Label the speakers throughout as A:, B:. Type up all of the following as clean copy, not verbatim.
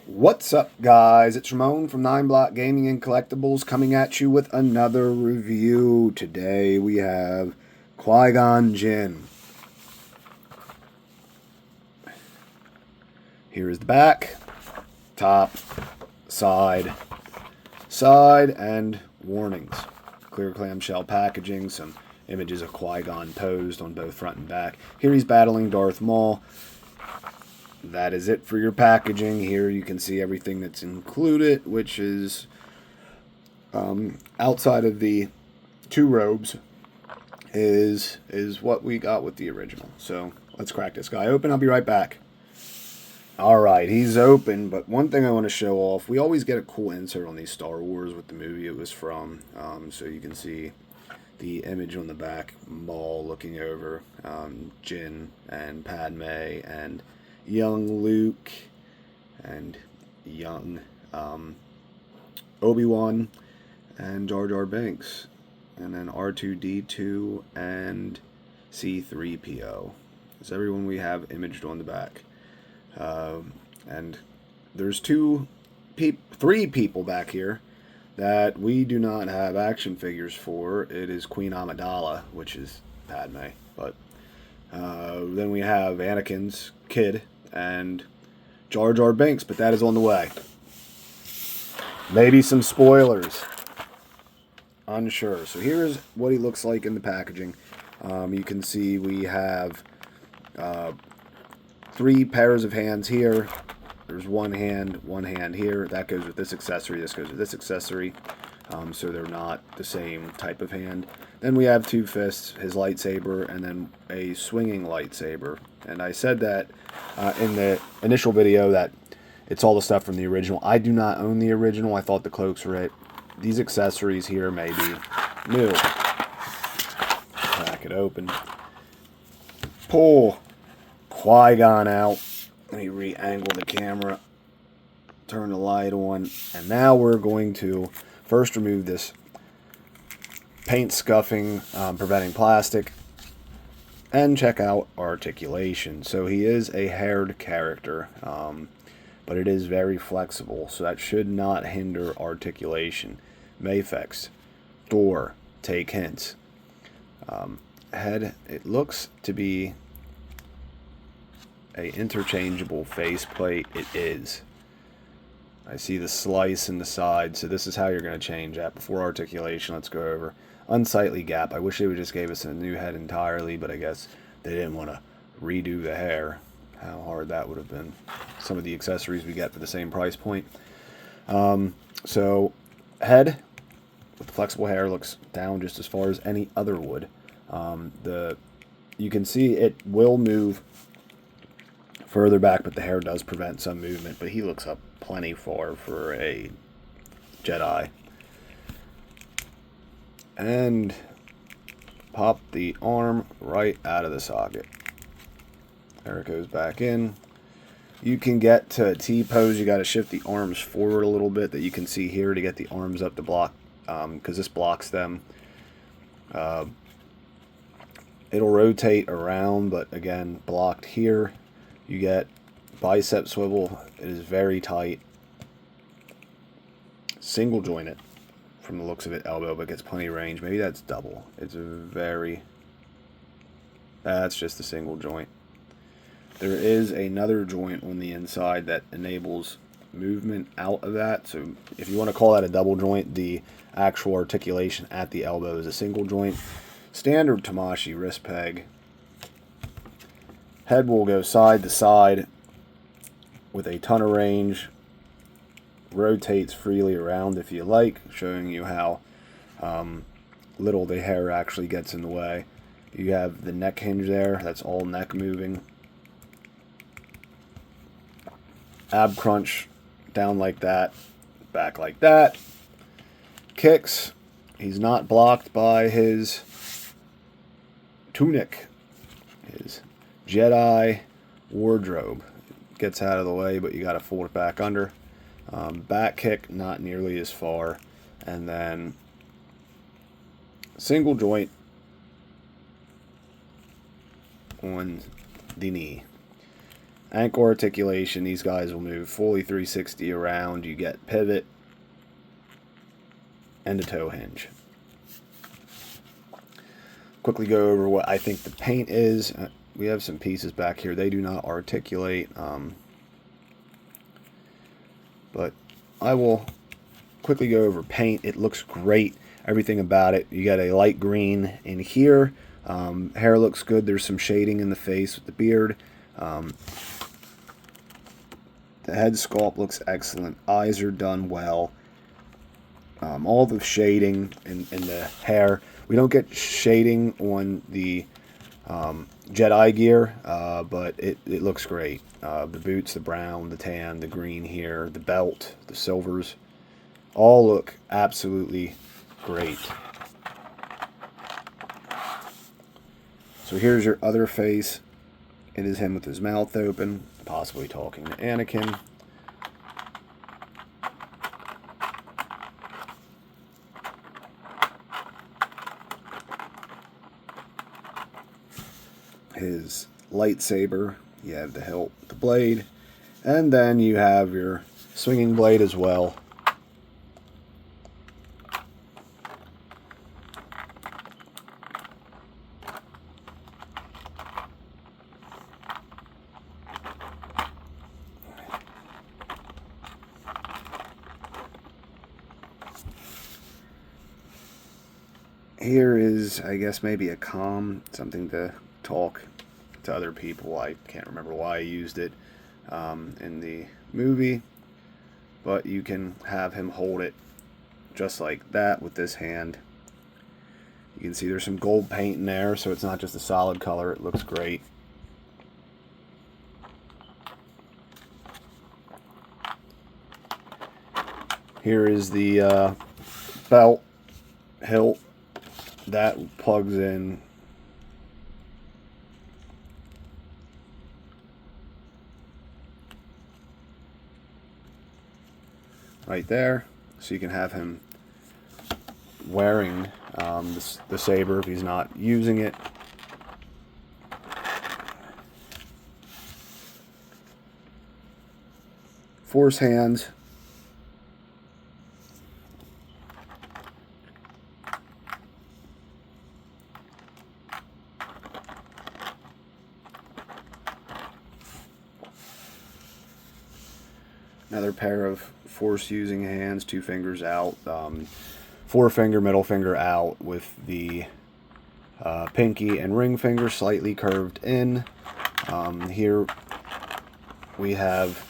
A: What's up, guys? It's Ramon from NyneBlockGaming&Collectibles coming at you with another review. Today we have Qui-Gon Jinn. Here is the back, top, side, and warnings. Clear clamshell packaging, some images of Qui-Gon posed on both front and back. Here he's battling Darth Maul. That is it for your packaging. Here you can see everything that's included, which is outside of the two robes is what we got with the original. So let's crack this guy open. I'll be right back. Alright, he's open, but one thing I want to show off, we always get a cool insert on these Star Wars with the movie it was from. So you can see the image on the back, Maul looking over Jinn and Padme and young Luke and young Obi-Wan and Jar Jar Binks, and then R2-D2 and C-3PO. It's everyone we have imaged on the back. And there's three people back here that we do not have action figures for. It is Queen Amidala, which is Padme, but then we have Anakin's kid and Jar Jar Binks, but that is on the way. Maybe some spoilers. Unsure. So here's what he looks like in the packaging. You can see we have three pairs of hands here. There's one hand here. That goes with this accessory. This goes with this accessory. So they're not the same type of hand. Then we have two fists, his lightsaber, and then a swinging lightsaber. And I said that in the initial video that it's all the stuff from the original. I do not own the original. I thought the cloaks were it. These accessories here may be new. Crack it open. Pull Qui-Gon out. Let me re-angle the camera. Turn the light on. And now we're going to first remove this paint scuffing, preventing plastic, and check out articulation. So he is a haired character, but it is very flexible, so that should not hinder articulation. Mafex, door, take hints. Head, it looks to be a interchangeable faceplate. It is. I see the slice in the side, so this is how you're going to change that. Before articulation, let's go over unsightly gap. I wish they would just gave us a new head entirely, but I guess they didn't want to redo the hair. How hard that would have been. Some of the accessories we get for the same price point. So head with flexible hair looks down just as far as any other would. You can see it will move further back, but the hair does prevent some movement. But he looks up plenty far for a Jedi. And pop the arm right out of the socket. There it goes back in. You can get to T-pose. You got to shift the arms forward a little bit that you can see here to get the arms up to block, because this blocks them. It'll rotate around, but again, blocked here. You get bicep swivel. It is very tight. Single jointed from the looks of it, elbow, but gets plenty of range. Maybe that's double. It's a very... That's just a single joint. There is another joint on the inside that enables movement out of that. So if you want to call that a double joint, the actual articulation at the elbow is a single joint. Standard Tamashii wrist peg. Head will go side to side with a ton of range. Rotates freely around if you like, showing you how little the hair actually gets in the way. You have the neck hinge there. That's all neck moving. Ab crunch down like that, back like that. Kicks. He's not blocked by his tunic, his Jedi wardrobe. Gets out of the way, but you got to fold it back under. Back kick, not nearly as far. And then single joint on the knee. Ankle articulation, these guys will move fully 360 around. You get pivot and a toe hinge. Quickly go over what I think the paint is. We have some pieces back here. They do not articulate, but I will quickly go over paint. It looks great. Everything about it. You got a light green in here. Hair looks good. There's some shading in the face with the beard. The head sculpt looks excellent. Eyes are done well. All the shading in the hair. We don't get shading on the Jedi gear, but it looks great. The boots, the brown, the tan, the green here, the belt, the silvers, all look absolutely great. So here's your other face. It is him with his mouth open, possibly talking to Anakin. His lightsaber, you have the hilt, the blade, and then you have your swinging blade as well. Here is, I guess, maybe a comm, something to talk to other people. I can't remember why I used it in the movie, but you can have him hold it just like that with this hand. You can see there's some gold paint in there, so it's not just a solid color. It looks great. Here is the belt hilt that plugs in right there, so you can have him wearing the saber if he's not using it. Force hands. Another pair of force using hands, 2 fingers out, forefinger, middle finger out with the pinky and ring finger slightly curved in. Here we have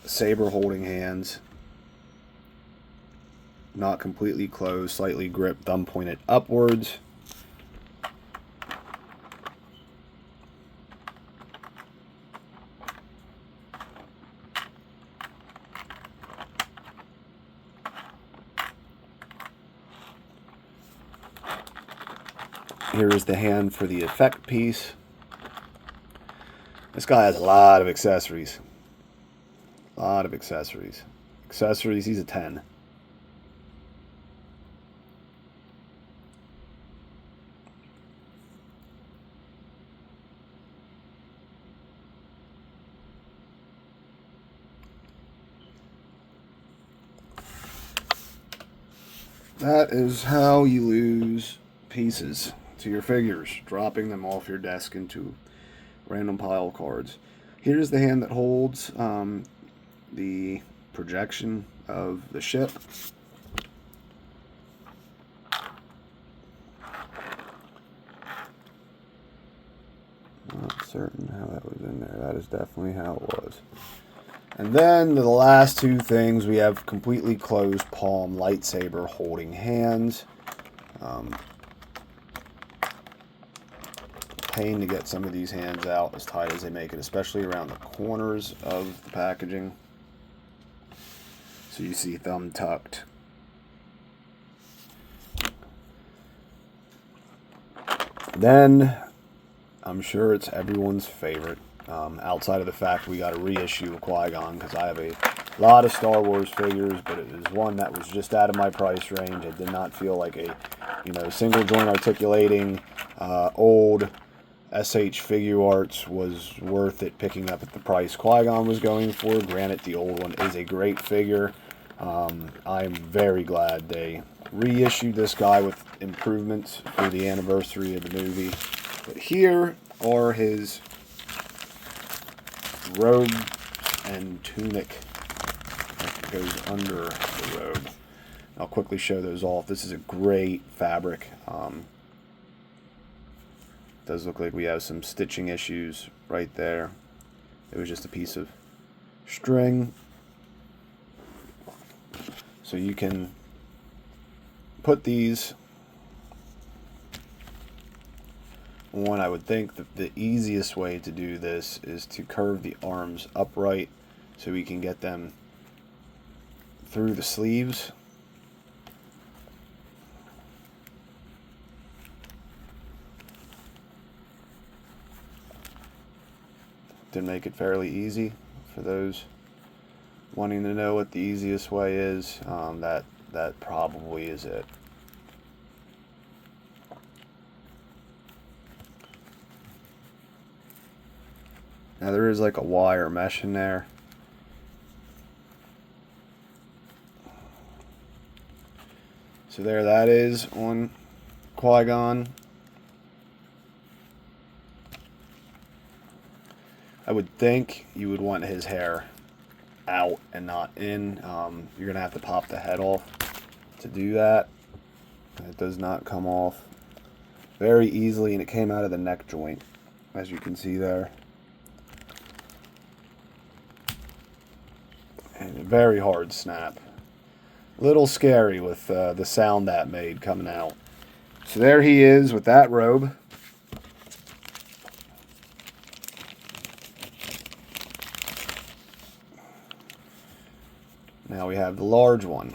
A: saber holding hands, not completely closed, slightly gripped, thumb pointed upwards. Here is the hand for the effect piece. This guy has a lot of accessories. A lot of accessories. Accessories, he's a 10. That is how you lose pieces to your figures, dropping them off your desk into random pile of cards. Here's the hand that holds the projection of the ship. Not certain how that was in there. That is definitely how it was. And then the last 2 things, we have completely closed palm lightsaber holding hands. Pain to get some of these hands out as tight as they make it, especially around the corners of the packaging. So you see thumb tucked. Then, I'm sure it's everyone's favorite, outside of the fact we got a reissue of Qui-Gon, because I have a lot of Star Wars figures, but it is one that was just out of my price range. It did not feel like a, single joint articulating, old S.H.Figuarts was worth it picking up at the price Qui-Gon was going for. Granted, the old one is a great figure. I'm very glad they reissued this guy with improvements for the anniversary of the movie. But here are his robe and tunic that goes under the robe. I'll quickly show those off. This is a great fabric. Does look like we have some stitching issues right there. It was just a piece of string. So you can put these on. I would think that the easiest way to do this is to curve the arms upright so we can get them through the sleeves. To make it fairly easy for those wanting to know what the easiest way is. That probably is it. Now there is like a wire mesh in there. So there that is on Qui-Gon. I would think you would want his hair out and not in. You're going to have to pop the head off to do that. It does not come off very easily, and it came out of the neck joint, as you can see there. And a very hard snap. A little scary with the sound that made coming out. So there he is with that robe. Now we have the large one.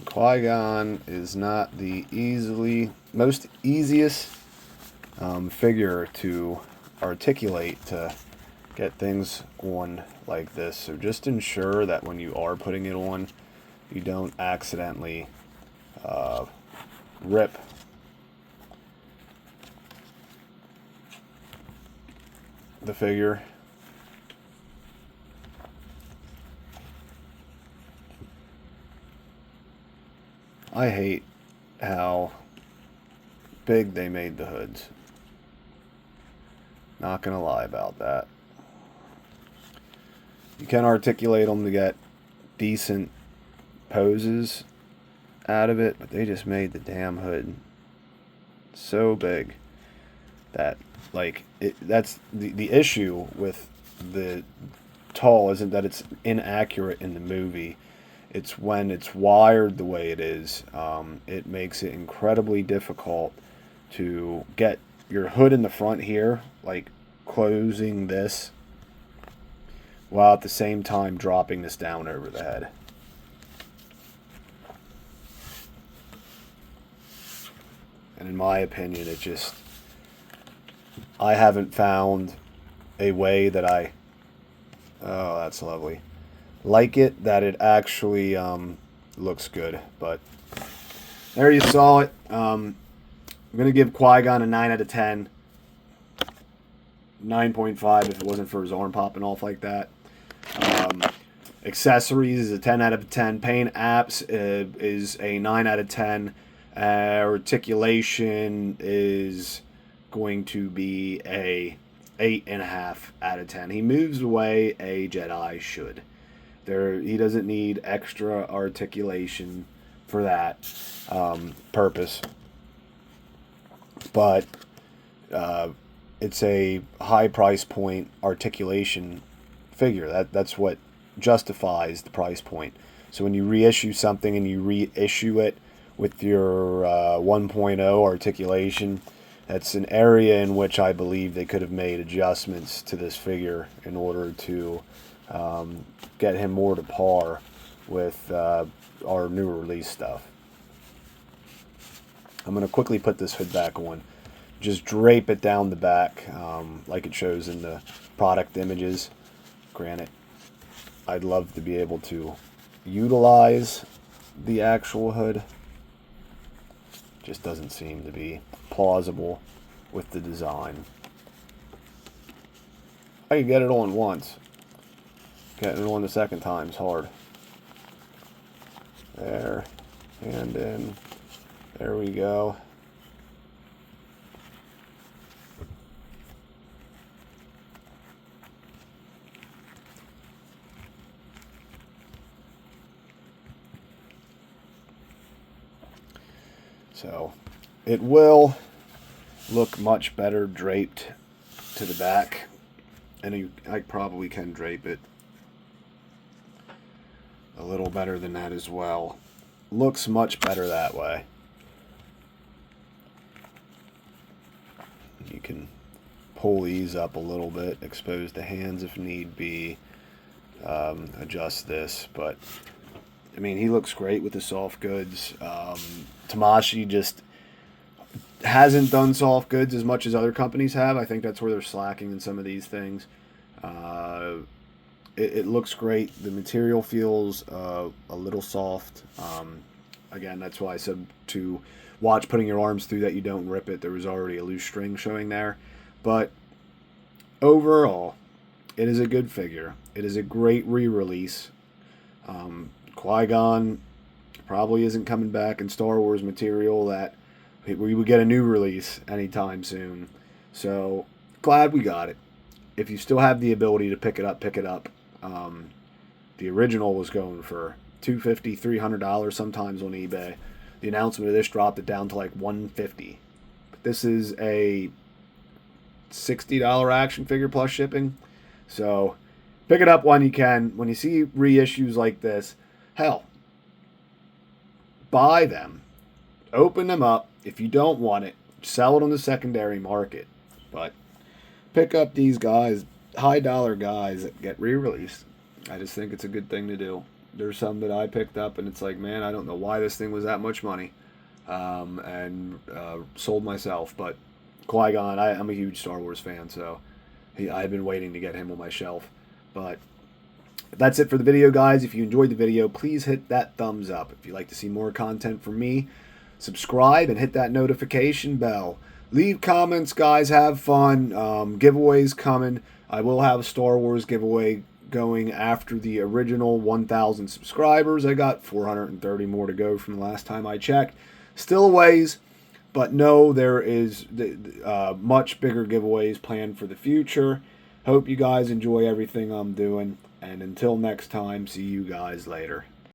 A: Qui-Gon is not the most easiest figure to articulate to get things on like this. So just ensure that when you are putting it on, you don't accidentally rip the figure. I hate how big they made the hoods. Not gonna lie about that. You can articulate them to get decent poses out of it, but they just made the damn hood so big that, like, that's the issue with the tall isn't that it's inaccurate in the movie. It's when it's wired the way it is. It makes it incredibly difficult to get your hood in the front here, like closing this, while at the same time dropping this down over the head. And in my opinion, I haven't found a way that oh, that's lovely, like it, that it actually looks good. But there you saw it. I'm going to give Qui-Gon a 9 out of 10. 9.5 if it wasn't for his arm popping off like that. Accessories is a 10 out of 10. Paint apps is a 9 out of 10. Articulation is going to be a 8.5 out of 10. He moves the way a Jedi should. He doesn't need extra articulation for that purpose. But it's a high price point articulation figure. That's what justifies the price point. So when you reissue something and you reissue it with your 1.0 articulation, that's an area in which I believe they could have made adjustments to this figure in order to get him more to par with our newer release stuff. I'm going to quickly put this hood back on. just drape it down the back like it shows in the product images. Granted, I'd love to be able to utilize the actual hood. Just doesn't seem to be plausible with the design. I can get it on once. Getting it on the second time's hard. There. Hand in. There we go. So it will look much better draped to the back, and I probably can drape it a little better than that as well. Looks much better that way. You can pull these up a little bit, expose the hands if need be, adjust this, but I mean, he looks great with the soft goods. Tamashii just hasn't done soft goods as much as other companies have. I think that's where they're slacking in some of these things. It looks great. The material feels a little soft. Again, that's why I said to watch putting your arms through that you don't rip it. There was already a loose string showing there. But overall, it is a good figure. It is a great re-release. Qui-Gon probably isn't coming back in Star Wars material that we would get a new release anytime soon. So glad we got it. If you still have the ability to pick it up, pick it up. The original was going for $250, $300 sometimes on eBay. The announcement of this dropped it down to like $150. But this is a $60 action figure plus shipping. So pick it up when you can. When you see reissues like this, hell, buy them. Open them up. If you don't want it, sell it on the secondary market. But pick up these guys, high dollar guys that get re-released. I just think it's a good thing to do. There's some that I picked up and it's like, man, I don't know why this thing was that much money. And sold myself. But Qui-Gon, I'm a huge Star Wars fan, so I've been waiting to get him on my shelf. But that's it for the video, guys. If you enjoyed the video, please hit that thumbs up. If you'd like to see more content from me, subscribe and hit that notification bell. Leave comments, guys. Have fun. Giveaways coming. I will have a Star Wars giveaway going after the original 1,000 subscribers. I got 430 more to go from the last time I checked. Still a ways, but no, there is much bigger giveaways planned for the future. Hope you guys enjoy everything I'm doing. And until next time, see you guys later.